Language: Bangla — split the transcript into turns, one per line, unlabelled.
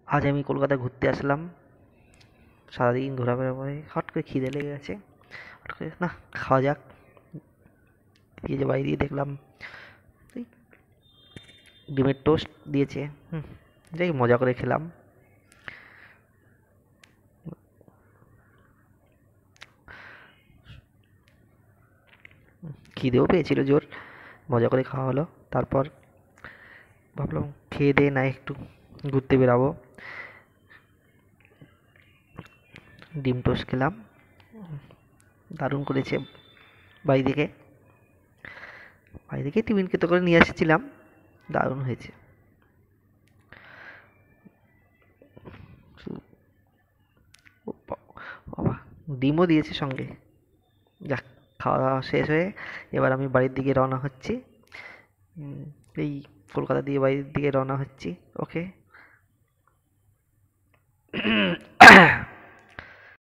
আজ আমি কলকাতা ঘুরতে আসলাম। সারাদিন ঘোরাফেরা পরে হট করে খিদে লেগে গেছে। হট করে না, খাওয়া যাক। দিয়ে যে বাইরে দিয়ে দেখলাম এই ডিমের টোস্ট দিয়েছে। যাই মজা করে খেলাম। খিদেও পেয়েছিল জোর, মজা করে খাওয়া হলো। তারপর ভাবলাম খেয়ে দিয়ে না একটু ঘুরতে বেরাবো। ডিম টোস্ট খেলাম, দারুণ করেছে। বাড়ি থেকে বাড়ি থেকে টিফিন খেতে করে নিয়ে এসেছিলাম, দারুণ হয়েছে। ও বাবা, ডিমও দিয়েছে সঙ্গে। যাক, খাওয়া দাওয়া শেষ হয়ে এবার আমি বাড়ির দিকে রওনা হচ্ছি। এই কলকাতা দিয়ে বাড়ির দিকে রওনা হচ্ছি। ওকে।